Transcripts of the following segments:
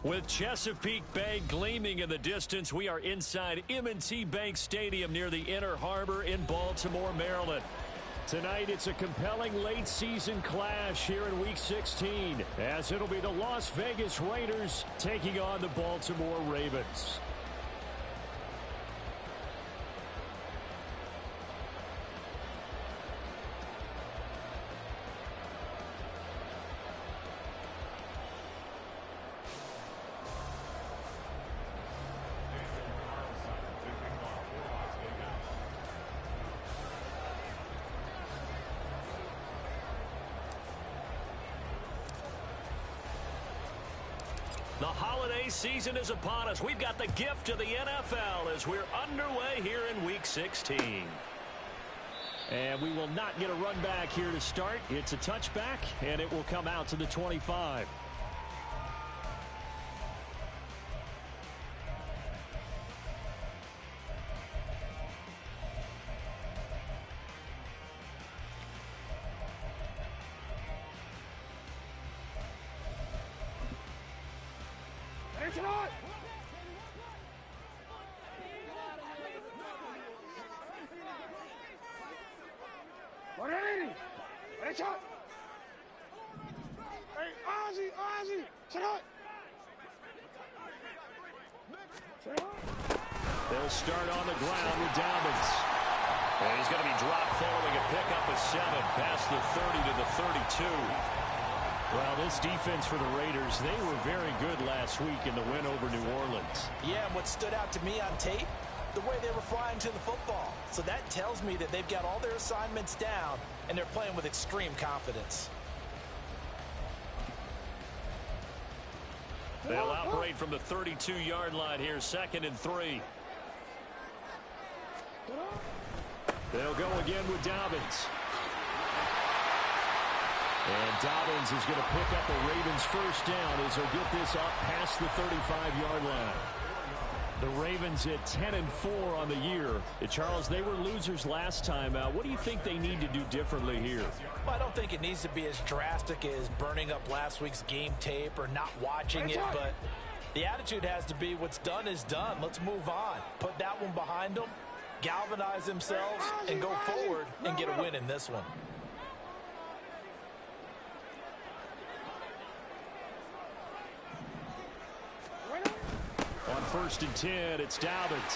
With Chesapeake Bay gleaming in the distance, we are inside M&T Bank Stadium near the Inner Harbor in Baltimore, Maryland. Tonight, it's a compelling late-season clash here in Week 16, as it'll be the Las Vegas Raiders taking on the Baltimore Ravens. The holiday season is upon us. We've got the gift of the NFL as we're underway here in Week 16. And we will not get a run back here to start. It's a touchback, and it will come out to the 25. They'll start on the ground with Dobbins. And he's going to be dropped following a pickup of 7 past the 30 to the 32. Well, this defense for the Raiders, they were very good last week in the win over New Orleans. Yeah, and what stood out to me on tape, the way they were flying to the football. So that tells me that they've got all their assignments down, and they're playing with extreme confidence. They'll operate from the 32-yard line here, 2nd and 3. They'll go again with Dobbins. And Dobbins is going to pick up the Ravens' first down as he'll get this up past the 35-yard line. The Ravens at 10-4 on the year. Charles, they were losers last time out. What do you think they need to do differently here? Well, I don't think it needs to be as drastic as burning up last week's game tape or not watching it, but the attitude has to be what's done is done. Let's move on. Put that one behind them, galvanize themselves, and go forward and get a win in this one. On 1st and 10, it's Dobbins.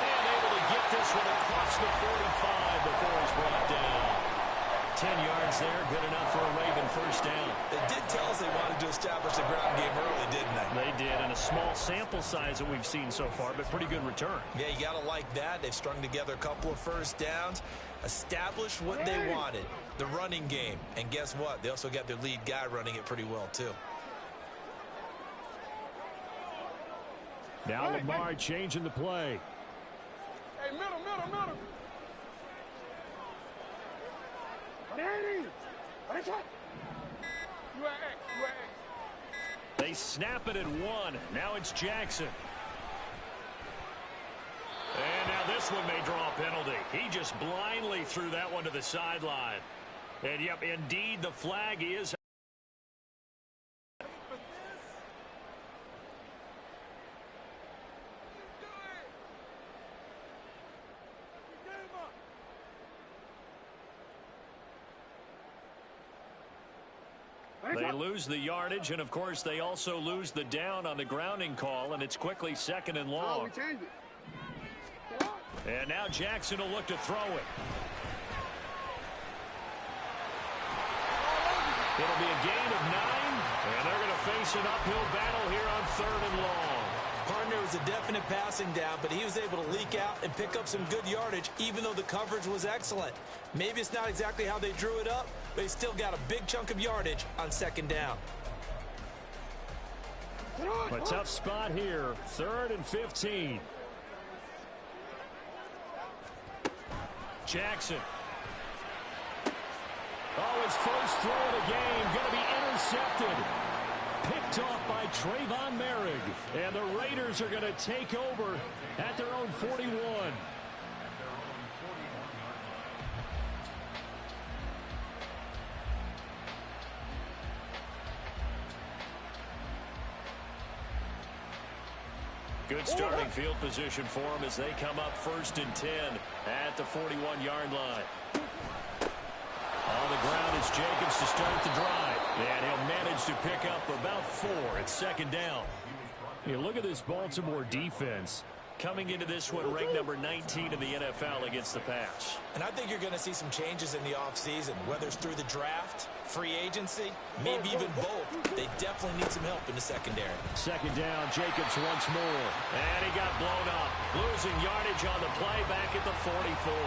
And able to get this one across the 45 before he's brought down. 10 yards there, good enough for a Raven first down. They did tell us they wanted to establish the ground game early, didn't they? They did, and a small sample size that we've seen so far, but pretty good return. Yeah, you got to like that. They've strung together a couple of first downs, established what they wanted, the running game. And guess what? They also got their lead guy running it pretty well, too. Now Lamar changing the play. Hey, middle. They snap it at 1. Now it's Jackson. And now this one may draw a penalty. He just blindly threw that one to the sideline. And, yep, indeed, the flag is. They lose the yardage, and, of course, they also lose the down on the grounding call, and it's quickly 2nd and long. And now Jackson will look to throw it. It'll be a gain of 9, and they're going to face an uphill battle here on 3rd and long. Partner was a definite passing down, but he was able to leak out and pick up some good yardage, even though the coverage was excellent. Maybe it's not exactly how they drew it up, but he still got a big chunk of yardage on 2nd down. A tough spot here, 3rd and 15. Jackson. Oh, his first throw of the game going to be intercepted. Picked off by Trayvon Merrick. And the Raiders are going to take over at their own 41. Good starting field position for them as they come up 1st and 10 at the 41-yard line. On the ground is Jacobs to start the drive. And he'll manage to pick up about 4 at 2nd down. You look at this Baltimore defense. Coming into this one, ranked number 19 in the NFL against the pass. And I think you're going to see some changes in the offseason, whether it's through the draft, free agency, maybe even both. They definitely need some help in the secondary. 2nd down, Jacobs once more. And he got blown up. Losing yardage on the play back at the 44.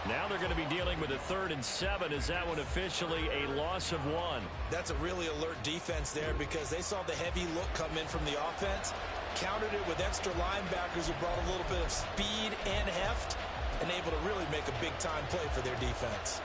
Now they're going to be dealing with a 3rd and 7. Is that one officially a loss of 1? That's a really alert defense there because they saw the heavy look come in from the offense, countered it with extra linebackers who brought a little bit of speed and heft, and able to really make a big-time play for their defense.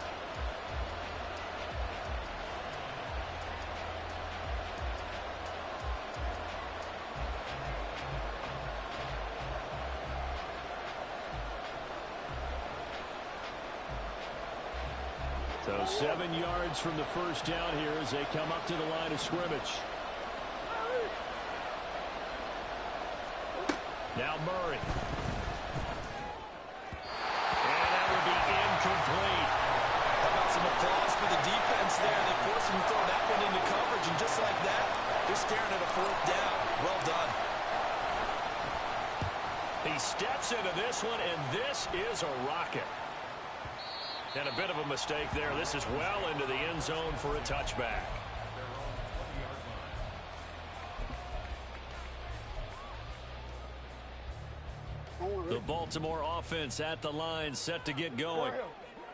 So 7 yards from the 1st down here as they come up to the line of scrimmage. Now Murray. And that would be incomplete. How about some applause for the defense there? They forced him to throw that one into coverage, and just like that, they're staring at a 4th down. Well done. He steps into this one, and this is a rocket. And a bit of a mistake there. This is well into the end zone for a touchback. The Baltimore offense at the line set to get going.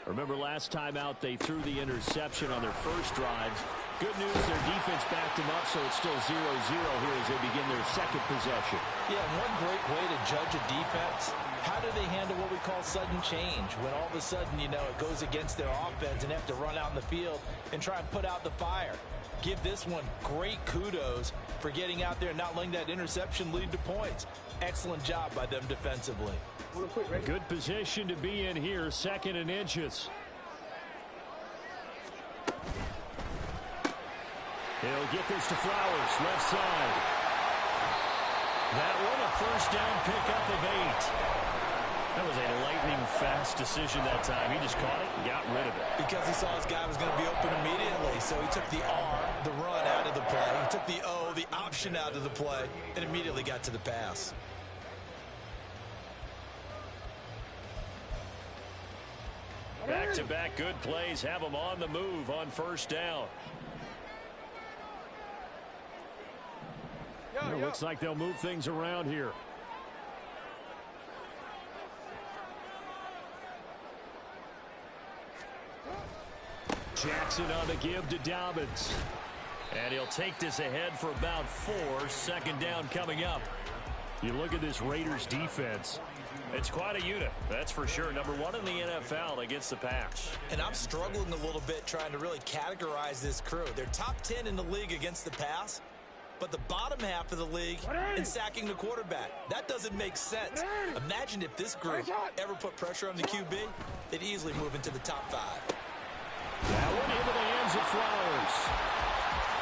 Remember last time out they threw the interception on their first drive. Good news, their defense backed them up, so it's still 0-0 here as they begin their 2nd possession. Yeah, one great way to judge a defense, how do they handle what we call sudden change? When all of a sudden, you know, it goes against their offense and they have to run out in the field and try and put out the fire. Give this one great kudos for getting out there and not letting that interception lead to points. Excellent job by them defensively. Good position to be in here, 2nd and inches. He'll get this to Flowers, left side. That one a 1st down pickup of 8. That was a lightning-fast decision that time. He just caught it and got rid of it. Because he saw his guy was going to be open immediately, so he took the R, the run, out of the play. He took the O, the option, out of the play, and immediately got to the pass. Back-to-back good plays have them on the move on 1st down. It looks like they'll move things around here. Jackson on the give to Dobbins. And he'll take this ahead for about 4. 2nd down coming up. You look at this Raiders defense. It's quite a unit, that's for sure. Number 1 in the NFL against the pass. And I'm struggling a little bit trying to really categorize this crew. They're top 10 in the league against the pass, but the bottom half of the league in sacking the quarterback. That doesn't make sense. Imagine if this group ever put pressure on the QB, they'd easily move into the top 5. That one into the hands of Flowers.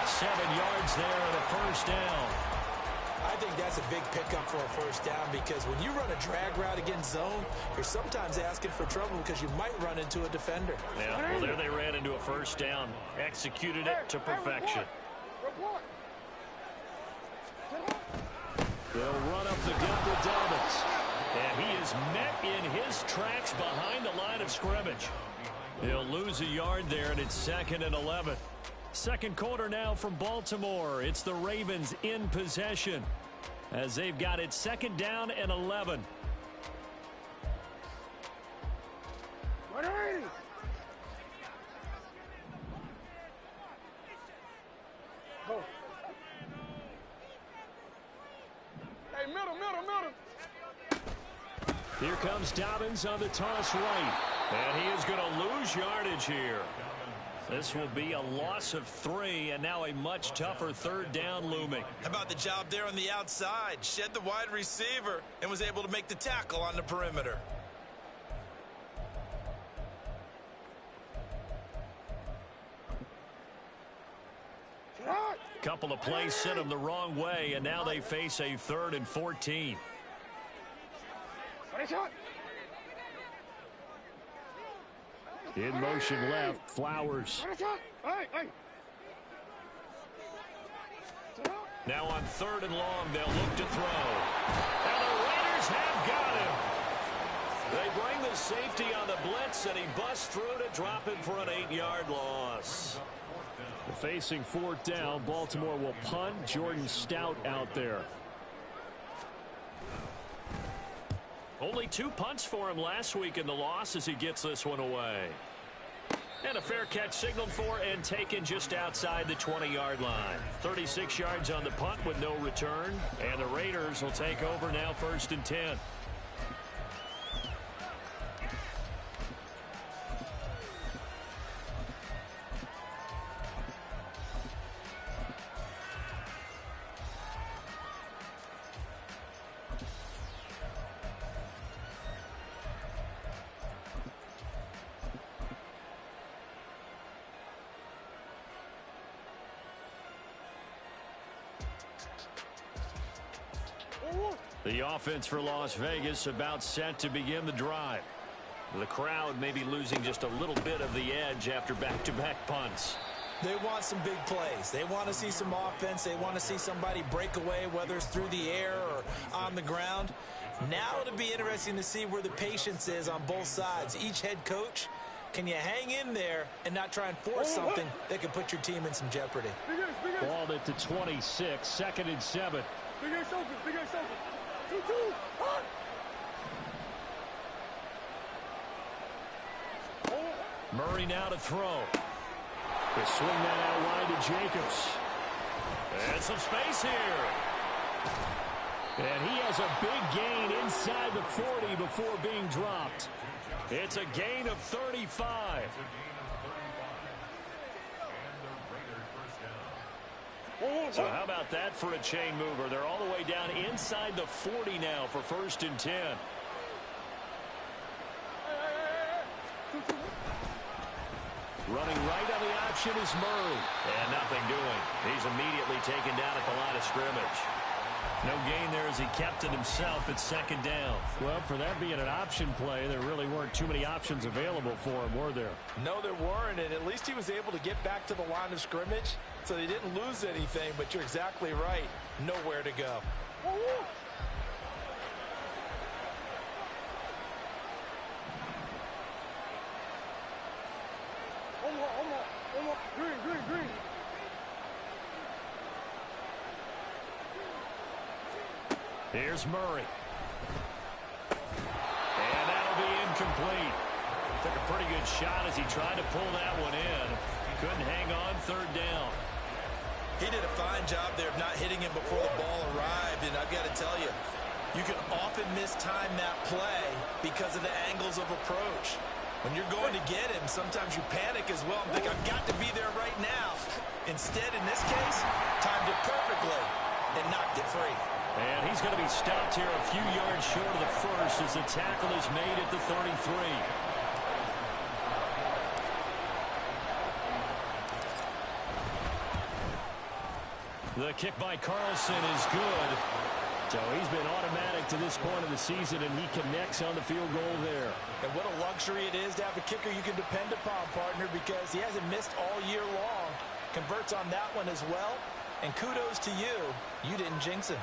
7 yards there and a 1st down. I think that's a big pickup for a 1st down because when you run a drag route against zone, you're sometimes asking for trouble because you might run into a defender. Yeah, well, there they ran into a 1st down. Executed it to perfection. They'll run up the gut with Dobbins. And he is met in his tracks behind the line of scrimmage. He'll lose a yard there, and it's 2nd and 11. 2nd quarter now from Baltimore. It's the Ravens in possession as they've got it 2nd down and 11. Hey, middle. Here comes Dobbins on the toss right. And he is going to lose yardage here. This will be a loss of 3, and now a much tougher 3rd down looming. How about the job there on the outside? Shed the wide receiver and was able to make the tackle on the perimeter. Couple of plays sent them the wrong way, and now they face a 3rd and 14. In motion left, Flowers. Now on 3rd and long, they'll look to throw. And the Raiders have got him. They bring the safety on the blitz, and he busts through to drop it for an 8-yard loss. Facing 4th down, Baltimore will punt. Jordan Stout out there. Only 2 punts for him last week in the loss as he gets this one away. And a fair catch signaled for and taken just outside the 20-yard line. 36 yards on the punt with no return. And the Raiders will take over now 1st and 10. The offense for Las Vegas about set to begin the drive. The crowd may be losing just a little bit of the edge after back-to-back punts. They want some big plays. They want to see some offense. They want to see somebody break away, whether it's through the air or on the ground. Now it'll be interesting to see where the patience is on both sides. Each head coach, can you hang in there and not try and force something that could put your team in some jeopardy? Balled it to 26, 2nd and 7. Murray now to throw. They swing that out wide to Jacobs. And some space here. And he has a big gain inside the 40 before being dropped. It's a gain of 35. So how about that for a chain mover? They're all the way down inside the 40 now for 1st and 10. Running right on the option is Murray. And nothing doing. He's immediately taken down at the line of scrimmage. No gain there as he kept it himself at 2nd down. Well, for that being an option play, there really weren't too many options available for him, were there? No, there weren't, and at least he was able to get back to the line of scrimmage, so they didn't lose anything, but you're exactly right. Nowhere to go. Green. Here's Murray. And that'll be incomplete. Took a pretty good shot as he tried to pull that one in. Couldn't hang on 3rd down. He did a fine job there of not hitting him before the ball arrived, and I've got to tell you, you can often mistime that play because of the angles of approach. When you're going to get him, sometimes you panic as well and think, I've got to be there right now. Instead, in this case, timed it perfectly and knocked it free. And he's going to be stopped here a few yards short of the first as the tackle is made at the 33. The kick by Carlson is good. So he's been automatic to this point of the season, and he connects on the field goal there. And what a luxury it is to have a kicker you can depend upon, partner, because he hasn't missed all year long. Converts on that one as well. And kudos to you. You didn't jinx him.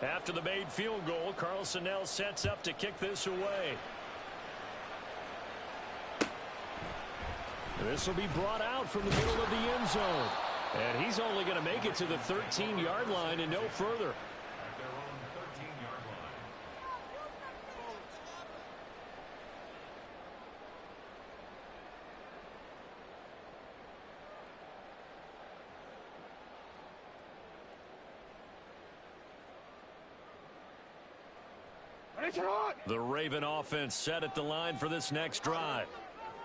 After the made field goal, Carlson now sets up to kick this away. This will be brought out from the middle of the end zone. And he's only going to make it to the 13-yard line and no further. The Raven offense set at the line for this next drive.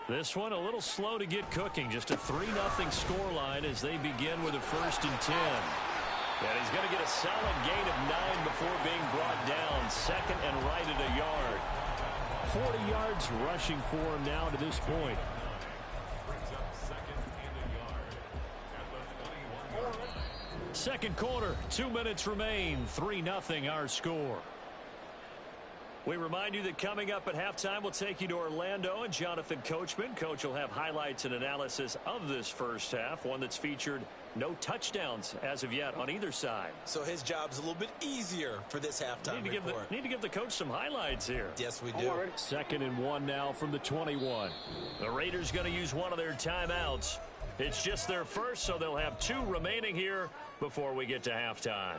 This one a little slow to get cooking. Just a 3-0 scoreline as they begin with a 1st and 10. And he's going to get a solid gain of 9 before being brought down. 2nd and right at a yard. 40 yards rushing for him now to this point. Second quarter, 2 minutes remain. 3-0 our score. We remind you that coming up at halftime, we'll take you to Orlando and Jonathan Coachman. Coach will have highlights and analysis of this first half, one that's featured no touchdowns as of yet on either side. So his job's a little bit easier for this halftime report. Need to give the coach some highlights here. Yes, we do. 2nd and 1 now from the 21. The Raiders going to use one of their timeouts. It's just their first, so they'll have 2 remaining here before we get to halftime.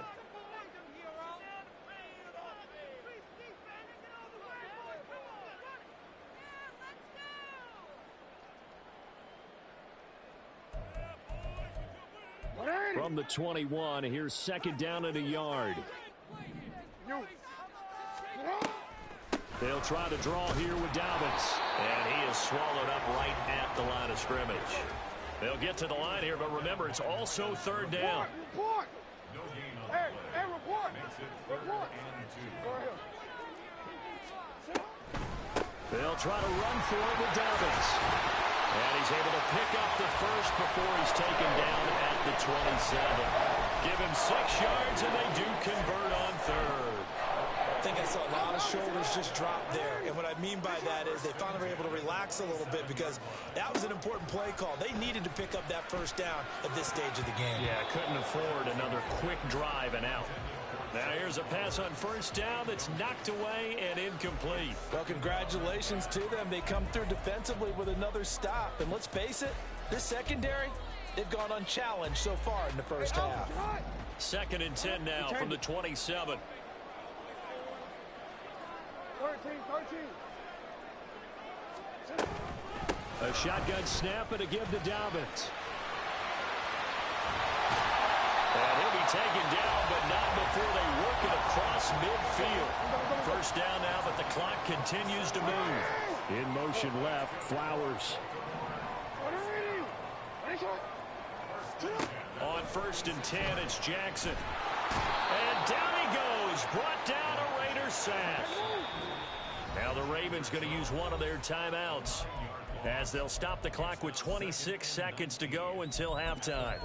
From the 21, here's 2nd down and a yard. They'll try to draw here with Dobbins. And he is swallowed up right at the line of scrimmage. They'll get to the line here, but remember, it's also 3rd down. Report. Hey, report. Report. They'll try to run for it with Dobbins. And he's able to pick up the first before he's taken down at the 27. Give him 6 yards, and they do convert on 3rd. I think I saw a lot of shoulders just drop there. And what I mean by that is they finally were able to relax a little bit because that was an important play call. They needed to pick up that first down at this stage of the game. Yeah, couldn't afford another quick drive and out. Now here's a pass on 1st down that's knocked away and incomplete. Well, congratulations to them. They come through defensively with another stop. And let's face it, this secondary, they've gone unchallenged so far in the first half. 2nd and 10 now from the 27. 13. A shotgun snap and a give to Dobbins. And he'll be taken down, but not before they work it across midfield. 1st down now, but the clock continues to move. In motion left, Flowers. On 1st and 10, it's Jackson. And down he goes, brought down a Raider sack. Now the Ravens going to use one of their timeouts as they'll stop the clock with 26 seconds to go until halftime.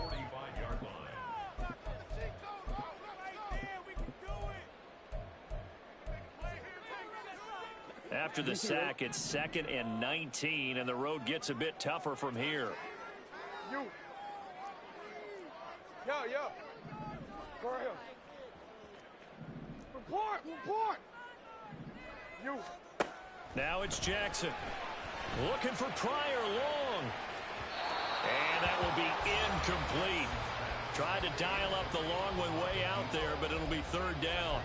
After the sack, it's 2nd and 19, and the road gets a bit tougher from here. Yo. Go ahead. Report. You. Now it's Jackson. Looking for Pryor long. And that will be incomplete. Tried to dial up the long one way out there, but it'll be 3rd down.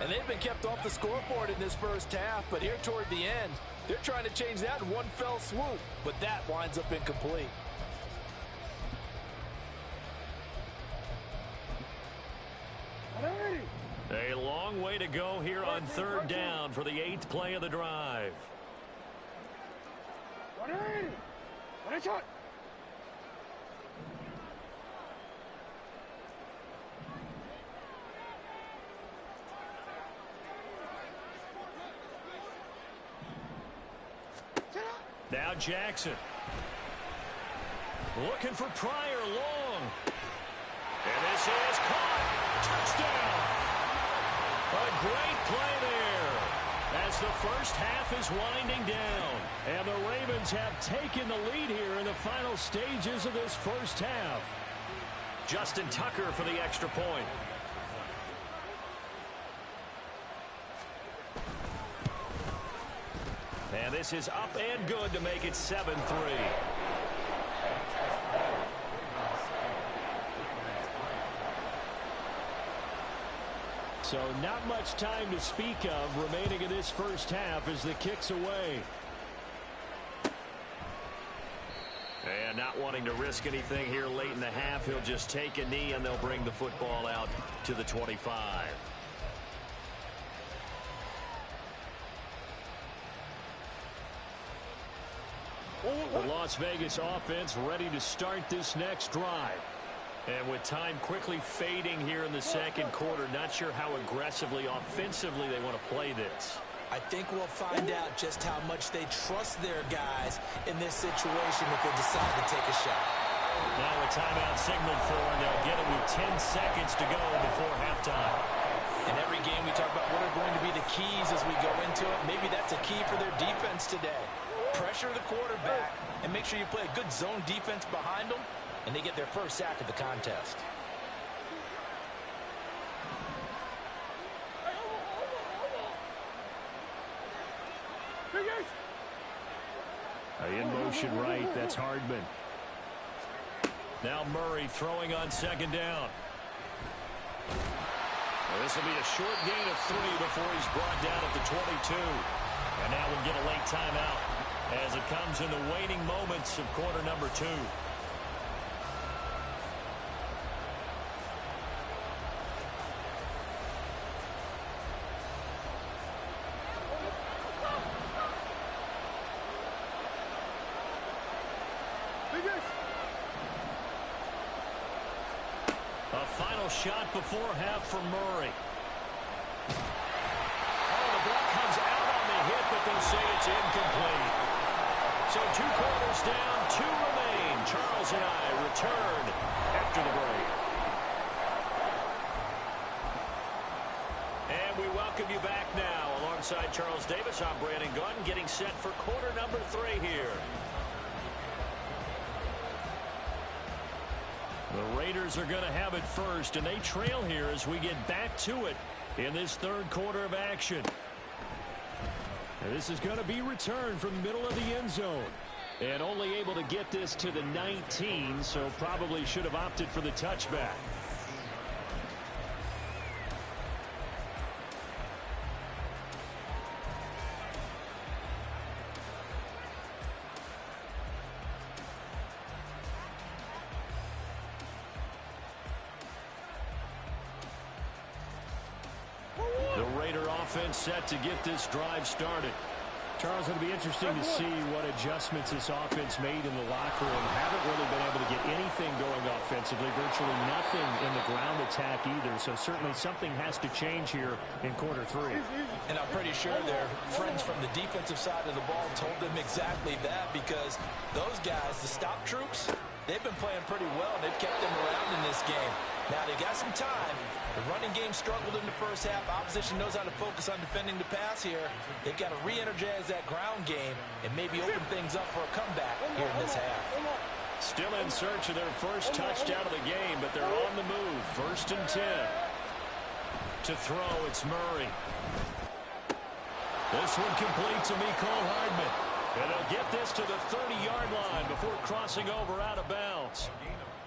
And they've been kept off the scoreboard in this first half, but here toward the end, they're trying to change that in one fell swoop, but that winds up incomplete. A long way to go here on 3rd down for the 8th play of the drive. Now Jackson. Looking for Pryor long. And this is caught. Touchdown. A great play there as the first half is winding down. And the Ravens have taken the lead here in the final stages of this first half. Justin Tucker for the extra point. And this is up and good to make it 7-3. So not much time to speak of remaining in this first half as the kick's away. And not wanting to risk anything here late in the half, he'll just take a knee and they'll bring the football out to the 25. The Las Vegas offense ready to start this next drive. And with time quickly fading here in the second quarter, not sure how aggressively, offensively they want to play this. I think we'll find out just how much they trust their guys in this situation if they decide to take a shot. Now a timeout signaled for, and they'll get it with 10 seconds to go before halftime. In every game we talk about what are going to be the keys as we go into it. Maybe that's a key for their defense today. Pressure the quarterback and make sure you play a good zone defense behind them, and they get their first sack of the contest. In motion right, that's Hardman. Now Murray throwing on second down. Well, this will be a short gain of 3 before he's brought down at the 22. And now we'll get a late timeout as it comes in the waning moments of quarter number 2. A final shot before half for Murray. Oh, the block comes out on the hit, but they'll say it's incomplete. So 2 quarters down, 2 remain. Charles and I return after the break. And we welcome you back now. Alongside Charles Davis, I'm Brandon Gunn, getting set for quarter number 3 here. The Raiders are going to have it first, and they trail here as we get back to it in this third quarter of action. And this is going to be returned from the middle of the end zone. And only able to get this to the 19, so probably should have opted for the touchback. Set to get this drive started. Charles, it'll be interesting to see what adjustments this offense made in the locker room. Haven't really been able to get anything going offensively, virtually nothing in the ground attack either, so certainly something has to change here in quarter 3. And I'm pretty sure their friends from the defensive side of the ball told them exactly that, because those guys, the stop troops, they've been playing pretty well. They've kept them around in this game. Now they got some time. The running game struggled in the first half. Opposition knows how to focus on defending the pass here. They've got to re-energize that ground game and maybe open things up for a comeback here in this half. Still in search of their first touchdown of the game, but they're on the move. 1st and 10. To throw, it's Murray. This one complete to Mecole Hardman. And they'll get this to the 30-yard line before crossing over out of bounds.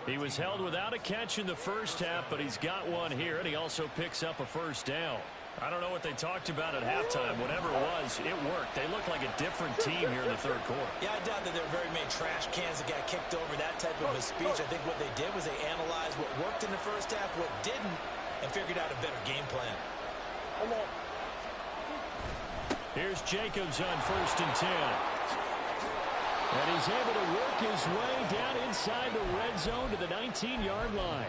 He was held without a catch in the first half, but he's got one here, and he also picks up a first down. I don't know what they talked about at halftime. Whatever it was, it worked. They look like a different team here in the third quarter. Yeah, I doubt that there were very many trash cans that got kicked over, that type of a speech. I think what they did was they analyzed what worked in the first half, what didn't, and figured out a better game plan. Here's Jacobs on 1st and 10. And he's able to work his way down inside the red zone to the 19-yard line.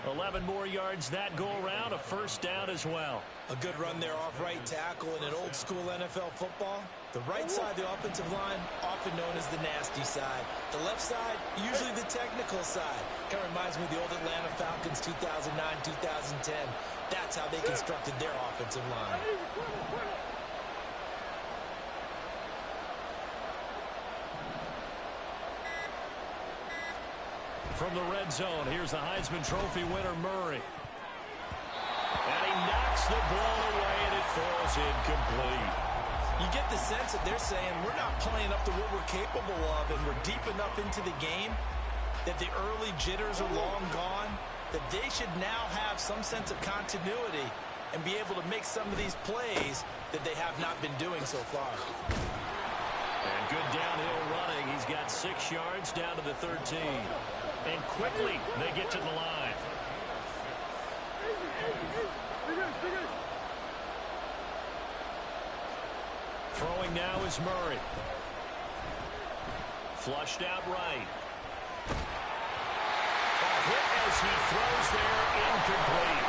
11 more yards that go around, a first down as well. A good run there off right tackle in an old-school NFL football. The right side of the offensive line, often known as the nasty side. The left side, usually the technical side. Kind of reminds me of the old Atlanta Falcons 2009, 2010. That's how they constructed their offensive line. From the red zone, here's the Heisman Trophy winner, Murray. And he knocks the ball away, and it falls incomplete. You get the sense that they're saying we're not playing up to what we're capable of, and we're deep enough into the game that the early jitters are long gone, that they should now have some sense of continuity and be able to make some of these plays that they have not been doing so far. And good downhill running. He's got 6 yards down to the 13. And quickly, they get to the line. Throwing now is Murray. Flushed out right. A hit as he throws there, incomplete.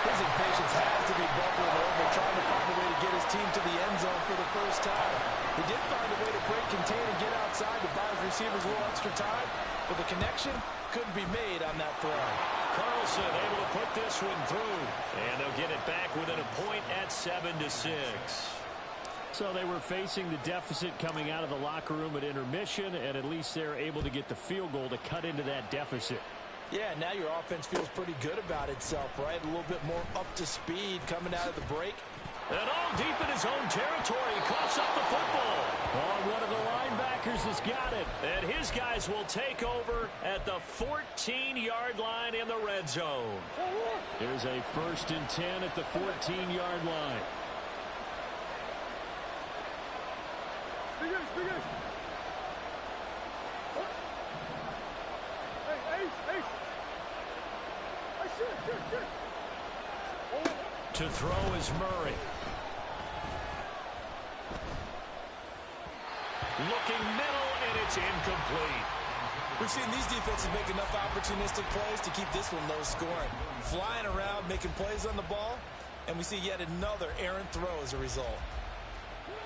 His impatience has to be bubbling over, trying to find a way to get his team to the end zone for the first time. He did find a way to break contain and get outside to buy his receivers a little extra time, but the connection couldn't be made on that throw. Carlson able to put this one through, and they'll get it back within a point at 7-6. So they were facing the deficit coming out of the locker room at intermission, and at least they're able to get the field goal to cut into that deficit. Yeah, now your offense feels pretty good about itself, right? A little bit more up to speed coming out of the break. And all deep in his own territory, coughs up the football. Oh, one of the linebackers has got it. And his guys will take over at the 14-yard line in the red zone. Here's a 1st and 10 at the 14-yard line. To throw is Murray. Looking middle, and it's incomplete. We've seen these defenses make enough opportunistic plays to keep this one low scoring. Flying around, making plays on the ball, and we see yet another errant throw as a result.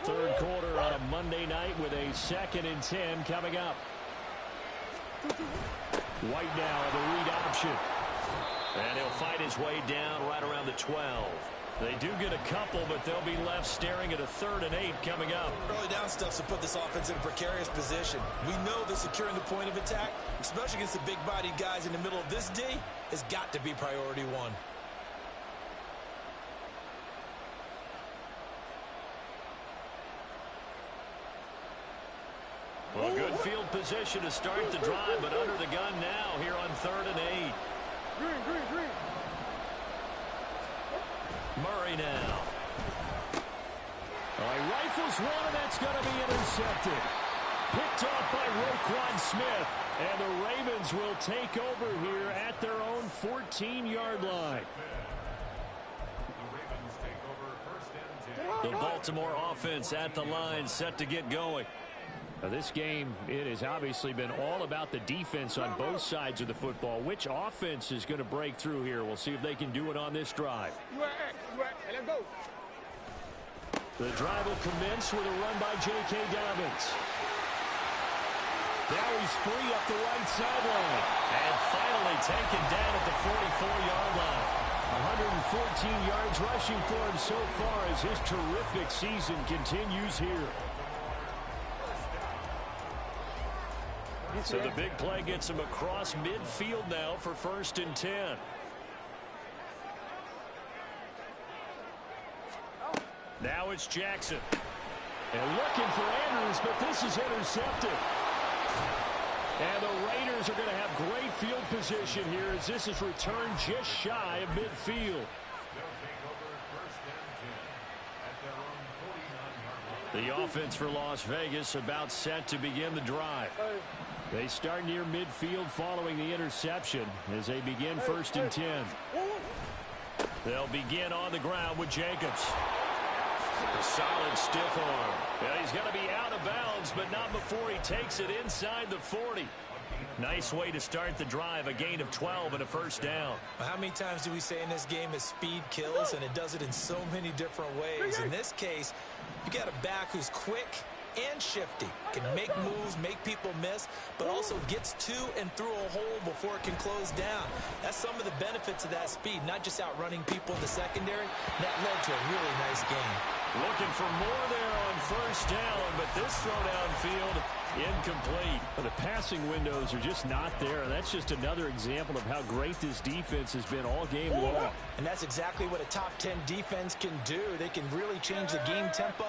Third quarter on a Monday night with a 2nd and 10 coming up. White now the read option. And he'll fight his way down right around the 12. They do get a couple, but they'll be left staring at a 3rd and 8 coming up. Early down stuff to put this offense in a precarious position. We know that securing the point of attack, especially against the big-bodied guys in the middle of this D, has got to be priority one. Well, good field position to start the drive, but under the gun now here on 3rd and 8. Green. Murray now. He rifles one, and that's going to be intercepted. Picked off by Roquan Smith. And the Ravens will take over here at their own 14-yard line. The Baltimore offense at the line, set to get going. Now this game, it has obviously been all about the defense on both sides of the football. Which offense is going to break through here? We'll see if they can do it on this drive. Let's go. The drive will commence with a run by J.K. Dobbins. Now he's free up the right sideline. And finally taken down at the 44-yard line. 114 yards rushing for him so far as his terrific season continues here. So the big play gets him across midfield now for 1st and 10. Now it's Jackson. And looking for Andrews, but this is intercepted. And the Raiders are going to have great field position here as this is returned just shy of midfield. The offense for Las Vegas about set to begin the drive. They start near midfield following the interception as they begin 1st and 10. They'll begin on the ground with Jacobs. A solid stiff arm. Yeah, he's going to be out of bounds, but not before he takes it inside the 40. Nice way to start the drive, a gain of 12 and a 1st down. How many times do we say in this game that speed kills, and it does it in so many different ways? In this case, you got a back who's quick and shifty, can make moves, make people miss, but also gets to and through a hole before it can close down. That's some of the benefits of that speed, not just outrunning people in the secondary. That led to a really nice game. Looking for more there on 1st down, but this throw downfield incomplete. The passing windows are just not there, and that's just another example of how great this defense has been all game long. And that's exactly what a top 10 defense can do. They can really change the game tempo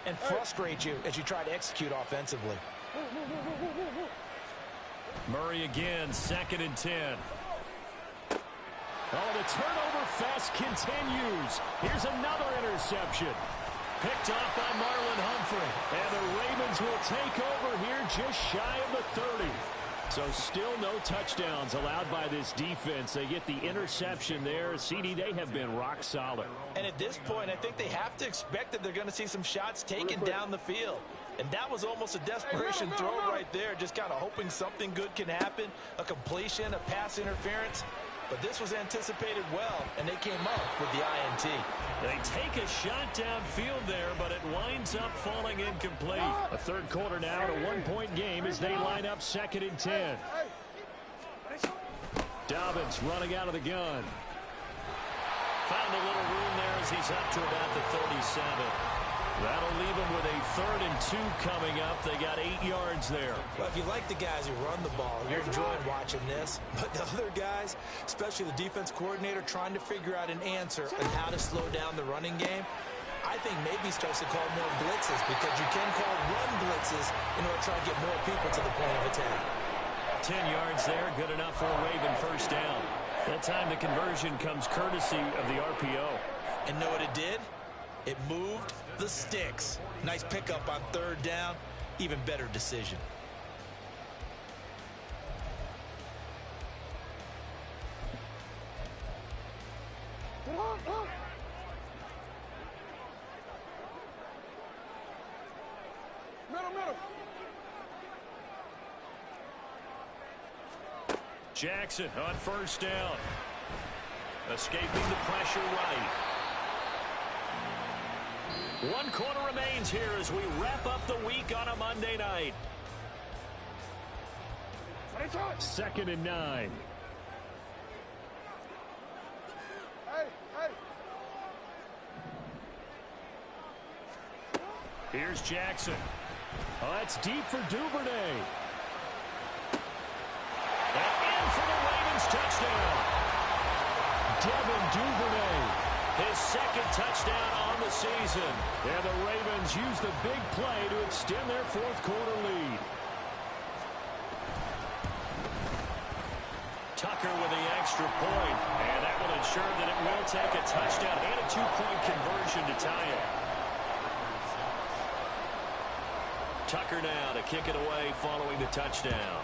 and frustrate you as you try to execute offensively. Murray again, 2nd and 10. Oh, the turnover fest continues. Here's another interception. Picked off by Marlon Humphrey. And the Ravens will take over here just shy of the 30. So still no touchdowns allowed by this defense. They get the interception there. CD, they have been rock solid. And at this point, I think they have to expect that they're going to see some shots taken down the field. And that was almost a desperation throw right there, just kind of hoping something good can happen, a completion, a pass interference. But this was anticipated well, and they came up with the INT. They take a shot downfield there, but it winds up falling incomplete. A third quarter now, and a one-point game as they line up 2nd and 10. Dobbins running out of the gun. Found a little room there as he's up to about the 37. That'll leave him with a 3rd and 2 coming up. They got 8 yards there. Well, if you like the guys who run the ball, you're enjoying watching this. But the other guys, especially the defense coordinator, trying to figure out an answer on how to slow down the running game, I think maybe starts to call more blitzes, because you can call run blitzes in order to try to get more people to the point of attack. 10 yards there, good enough for a Raven first down. That time the conversion comes courtesy of the RPO. And know what it did? It moved the sticks. Nice pickup on 3rd down. Even better decision. Middle. Jackson on first down. Escaping the pressure right. 1 quarter remains here as we wrap up the week on a Monday night. 2nd and 9. Here's Jackson. Oh, that's deep for Duvernay. And in for the Ravens touchdown. Devin Duvernay, his 2nd touchdown on the season. And the Ravens use the big play to extend their 4th quarter lead. Tucker with the extra point, and that will ensure that it will take a touchdown and a 2-point conversion to tie it. Tucker now to kick it away following the touchdown.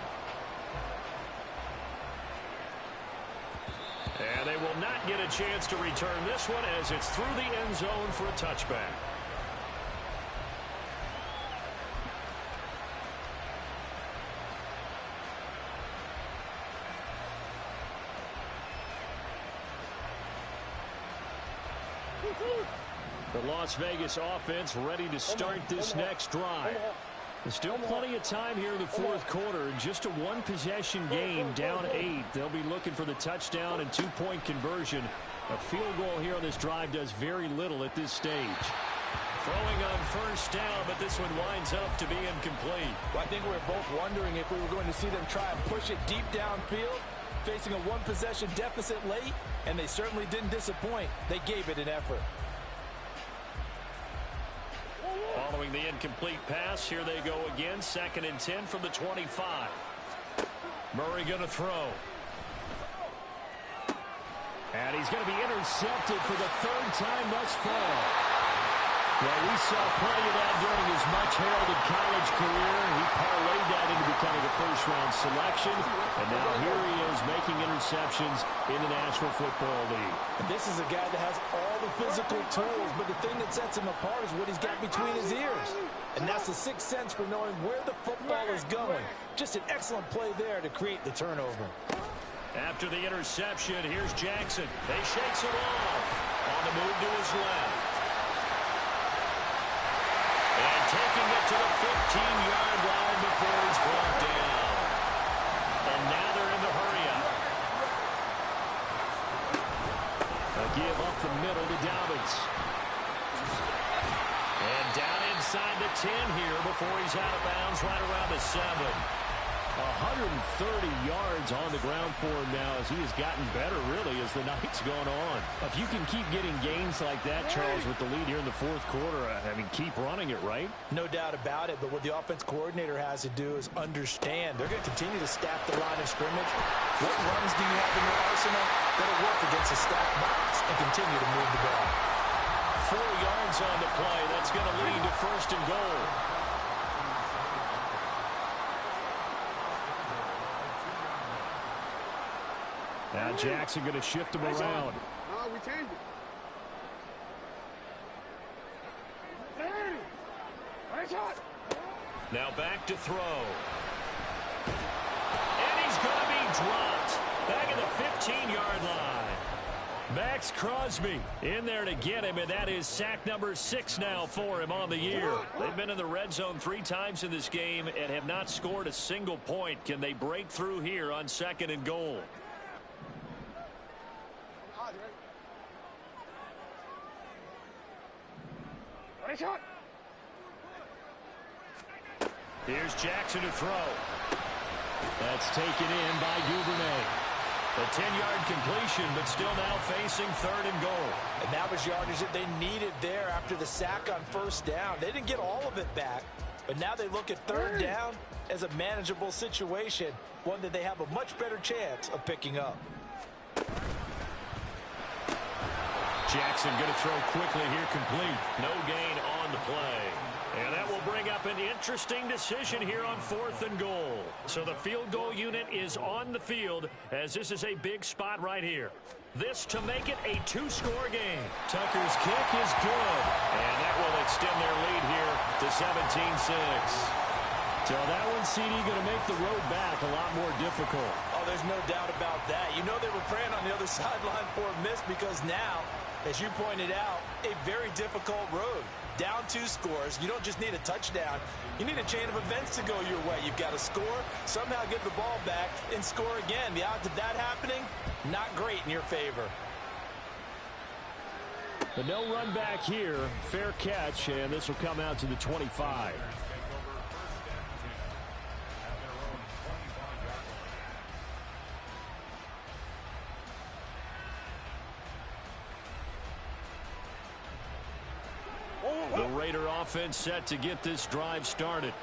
And they will not get a chance to return this one as it's through the end zone for a touchback. The Las Vegas offense ready to start this next drive. There's still plenty of time here in the 4th quarter. Just a 1-possession game, down 8. They'll be looking for the touchdown and 2-point conversion. A field goal here on this drive does very little at this stage. Throwing on first down, but this one winds up to be incomplete. Well, I think we were both wondering if we were going to see them try and push it deep downfield, facing a 1-possession deficit late, and they certainly didn't disappoint. They gave it an effort. Following the incomplete pass, here they go again. 2nd and 10 from the 25. Murray going to throw. And he's going to be intercepted for the 3rd time thus far. Well, we saw plenty of that during his much-heralded college career. He parlayed that into becoming a first-round selection. And now here he is making interceptions in the National Football League. And this is a guy that has all the physical tools, but the thing that sets him apart is what he's got between his ears. And that's the 6th sense for knowing where the football is going. Just an excellent play there to create the turnover. After the interception, here's Jackson. They shakes it off. On the move to his left. And taking it to the 15-yard line before he's brought down. And now they're in the hurry-up. A give up the middle to Dobbins. And down inside the 10 here before he's out of bounds right around the 7. 130 yards on the ground for him now as he has gotten better, really, as the night's gone on. If you can keep getting gains like that, Charles, with the lead here in the 4th quarter, I mean, keep running it, right? No doubt about it, but what the offense coordinator has to do is understand they're going to continue to staff the line of scrimmage. What runs do you have in your arsenal that'll work against a stacked box and continue to move the ball? 4 yards on the play. That's going to lead to 1st and goal. Now Jackson going to shift him around. No, we changed it. Hey, shot. Now back to throw. And he's going to be dropped. Back at the 15-yard line. Max Crosby in there to get him, and that is sack number 6 now for him on the year. They've been in the red zone 3 times in this game and have not scored a single point. Can they break through here on 2nd and goal? Here's Jackson to throw. That's taken in by Duvernay. A 10-yard completion, but still now facing 3rd and goal. And that was yardage that they needed there after the sack on 1st down. They didn't get all of it back, but now they look at 3rd down as a manageable situation, one that they have a much better chance of picking up. Jackson going to throw quickly here, complete. No gain on the play. And that will bring up an interesting decision here on 4th and goal. So the field goal unit is on the field as this is a big spot right here. This to make it a 2-score game. Tucker's kick is good. And that will extend their lead here to 17-6. So that one, CD, going to make the road back a lot more difficult. Oh, there's no doubt about that. You know they were praying on the other sideline for a miss because now, as you pointed out, a very difficult road. Down 2 scores. You don't just need a touchdown. You need a chain of events to go your way. You've got to score, somehow get the ball back, and score again. The odds of that happening, not great in your favor. But no run back here. Fair catch, and this will come out to the 25. The Raider offense set to get this drive started.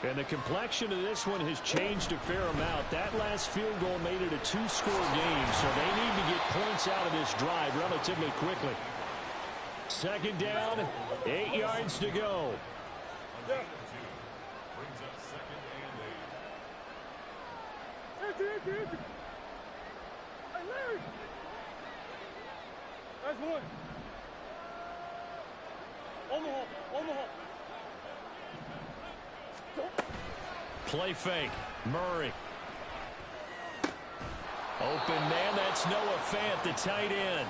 And the complexion of this one has changed a fair amount. That last field goal made it a 2-score game, so they need to get points out of this drive relatively quickly. 2nd down, 8 yards to go. That's one. On the hole. Play fake. Murray. Open man. That's Noah Fant, the tight end.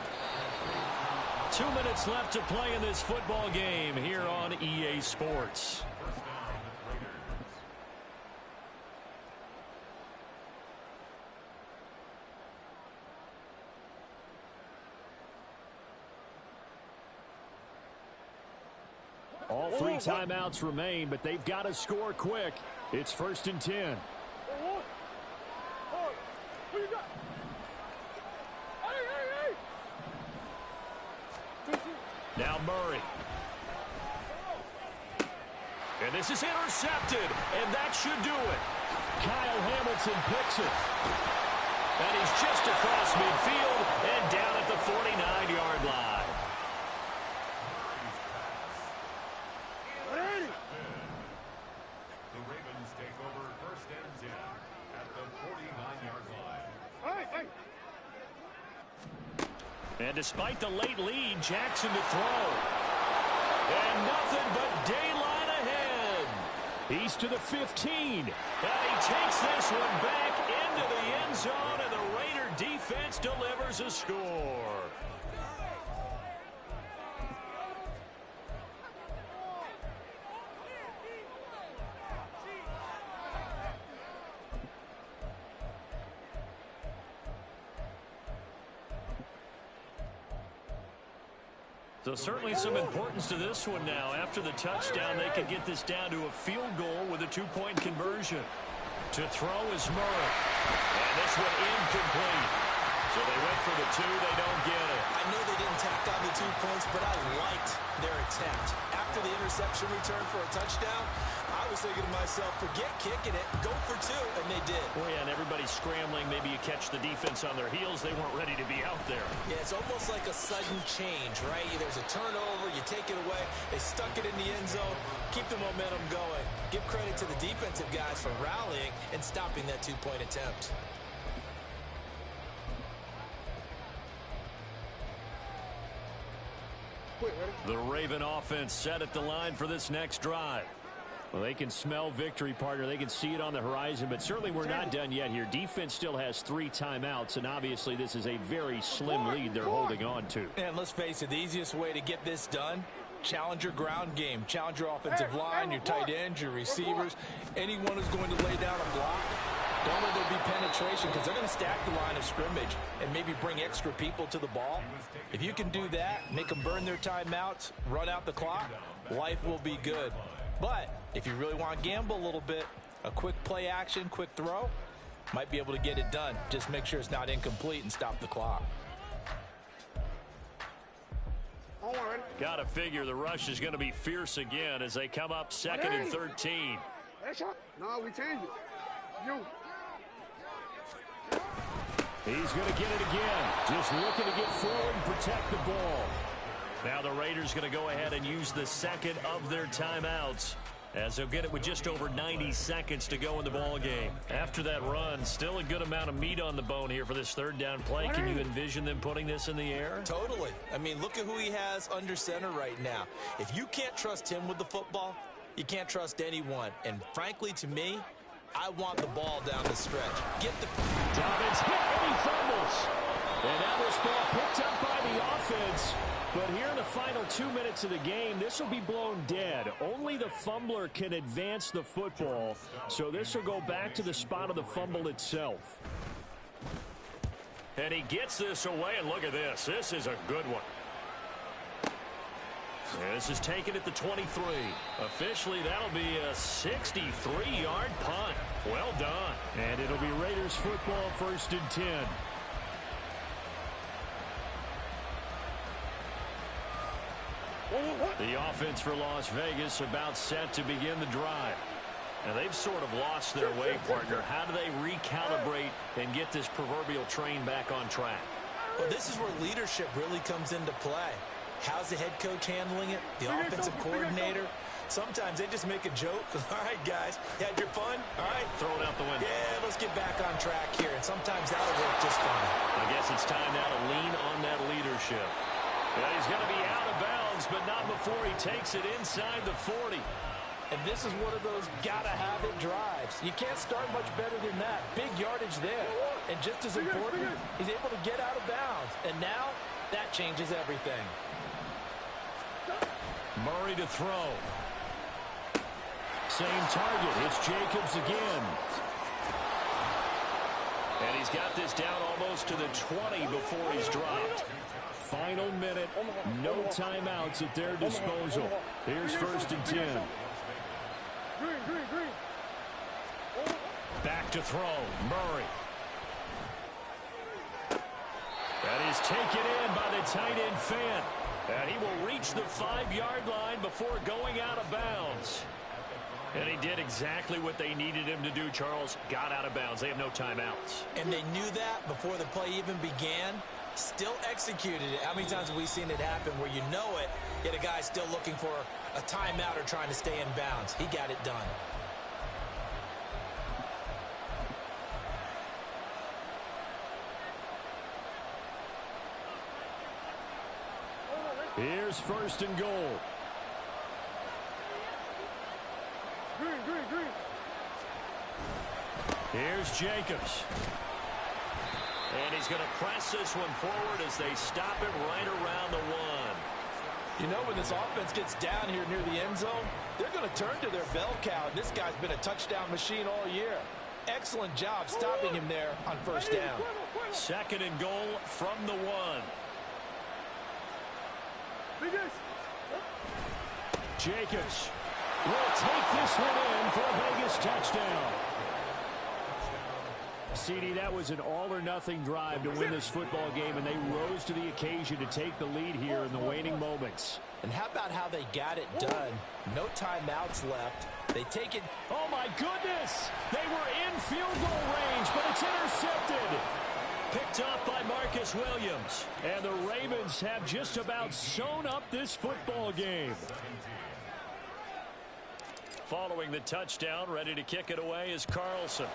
2 minutes left to play in this football game here on EA Sports. All 3 timeouts remain, but they've got to score quick. It's 1st and 10. Now Murray. And this is intercepted, and that should do it. Kyle Hamilton picks it. And he's just across midfield and down at the 49-yard line. And despite the late lead, Jackson to throw. And nothing but daylight ahead. He's to the 15. And he takes this one back into the end zone, and the Raider defense delivers a score. So certainly some importance to this one now. After the touchdown, they could get this down to a field goal with a 2-point conversion. To throw is Murray. And this one incomplete. So they went for the 2. They don't get it. I know they didn't tack on the 2 points, but I liked their attempt. After the interception return for a touchdown, I was thinking to myself, forget kicking it, go for 2, and they did. Well, yeah, and everybody's scrambling. Maybe you catch the defense on their heels. They weren't ready to be out there. Yeah, it's almost like a sudden change, right? There's a turnover, you take it away, they stuck it in the end zone, keep the momentum going. Give credit to the defensive guys for rallying and stopping that 2-point attempt. The Raven offense set at the line for this next drive. Well, they can smell victory, partner. They can see it on the horizon, but certainly we're not done yet here. Defense still has 3 timeouts, and obviously this is a very slim lead they're holding on to. And let's face it, the easiest way to get this done, challenge your ground game. Challenge your offensive line, your tight ends, your receivers, anyone who's going to lay down a block. Don't let there be penetration because they're going to stack the line of scrimmage and maybe bring extra people to the ball. If you can do that, make them burn their timeouts, run out the clock, life will be good. But if you really want to gamble a little bit, a quick play action, quick throw, might be able to get it done. Just make sure it's not incomplete and stop the clock. Got to figure the rush is going to be fierce again as they come up 2nd and 13. No, we changed it. You. He's going to get it again. Just looking to get forward and protect the ball. Now the Raiders going to go ahead and use the second of their timeouts as they'll get it with just over 90 seconds to go in the ball game. After that run, still a good amount of meat on the bone here for this 3rd down play. Can you envision them putting this in the air? Totally. I mean, look at who he has under center right now. If you can't trust him with the football, you can't trust anyone. And frankly, to me, I want the ball down the stretch. Get the... Dobbins hit and he fumbles. And now this ball picked up by the offense. But here in the final 2 minutes of the game, this will be blown dead. Only the fumbler can advance the football. So this will go back to the spot of the fumble itself. And he gets this away, and look at this. This is a good one. And this is taken at the 23. Officially, that'll be a 63-yard punt. Well done. And it'll be Raiders football 1st and 10. The offense for Las Vegas about set to begin the drive. And they've sort of lost their way, partner. How do they recalibrate and get this proverbial train back on track? Well, this is where leadership really comes into play. How's the head coach handling it? The offensive coordinator? Sometimes they just make a joke. All right, guys, you had your fun? All right. Throw it out the window. Yeah, let's get back on track here. And sometimes that'll work just fine. I guess it's time now to lean on that leadership. Yeah, he's going to be out of bounds, but not before he takes it inside the 40. And this is one of those gotta-have-it drives. You can't start much better than that. Big yardage there. And just as important, he's able to get out of bounds. And now, that changes everything. Murray to throw. Same target. It's Jacobs again. And he's got this down almost to the 20 before he's dropped. Final minute. No timeouts at their disposal. Here's 1st and 10. Back to throw. Murray. That is taken in by the tight end Fant. And he will reach the 5-yard line before going out of bounds. And he did exactly what they needed him to do, Charles. Got out of bounds. They have no timeouts. And they knew that before the play even began. Still executed it. How many times have we seen it happen where you know it, yet a guy's still looking for a timeout or trying to stay in bounds? He got it done. Here's 1st and goal. Here's Jacobs. And he's going to press this one forward as they stop it right around the 1. You know, when this offense gets down here near the end zone, they're going to turn to their bell cow. This guy's been a touchdown machine all year. Excellent job stopping him there on 1st down. 2nd and goal from the 1. Jacobs will take this one in for a Vegas touchdown. CD, that was an all-or-nothing drive to win this football game, and they rose to the occasion to take the lead here in the waning moments. And how about how they got it done? No timeouts left. They take it. Oh, my goodness! They were in field goal range, but it's intercepted. Picked up by Marcus Williams. And the Ravens have just about sewn up this football game. Following the touchdown, ready to kick it away is Carlson.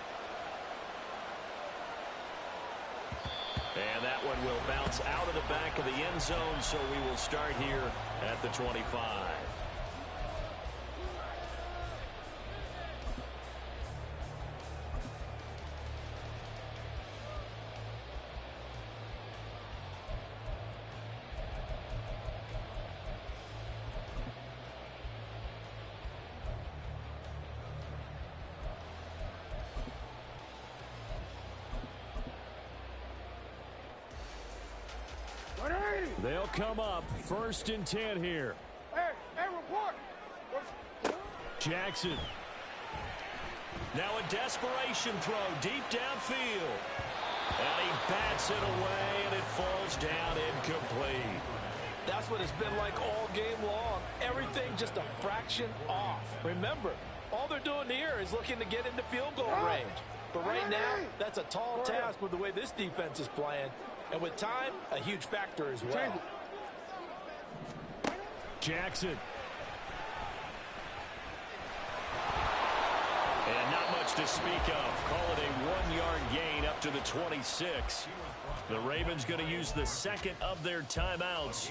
And that one will bounce out of the back of the end zone, so we will start here at the 25. They'll come up 1st and 10 here. Hey, report. Jackson. Now a desperation throw deep downfield. And he bats it away, and it falls down incomplete. That's what it's been like all game long. Everything just a fraction off. Remember, all they're doing here is looking to get into field goal range. But right now, that's a tall task with the way this defense is playing. And with time, a huge factor as well. Jackson. And not much to speak of. Call it a 1-yard gain up to the 26. The Ravens going to use the second of their timeouts.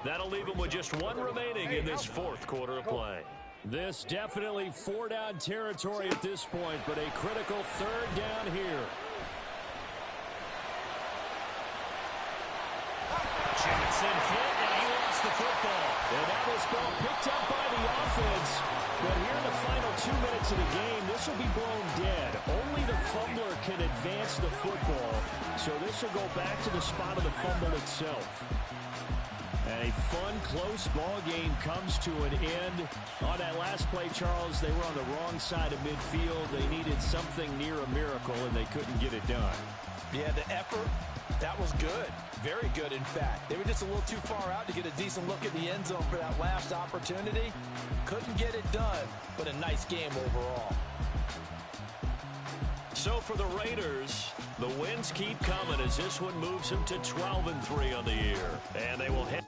That'll leave them with just one remaining in this 4th quarter of play. This definitely 4-down territory at this point, but a critical 3rd down here. Jackson hit, and he lost the football. And that was ball picked up by the offense. But here in the final 2 minutes of the game, this will be blown dead. Only the fumbler can advance the football. So this will go back to the spot of the fumble itself. And a fun, close ball game comes to an end. On that last play, Charles, they were on the wrong side of midfield. They needed something near a miracle, and they couldn't get it done. Yeah, the effort, that was good. Very good, in fact. They were just a little too far out to get a decent look at the end zone for that last opportunity. Couldn't get it done, but a nice game overall. So for the Raiders, the wins keep coming as this one moves them to 12-3 on the year. And they will head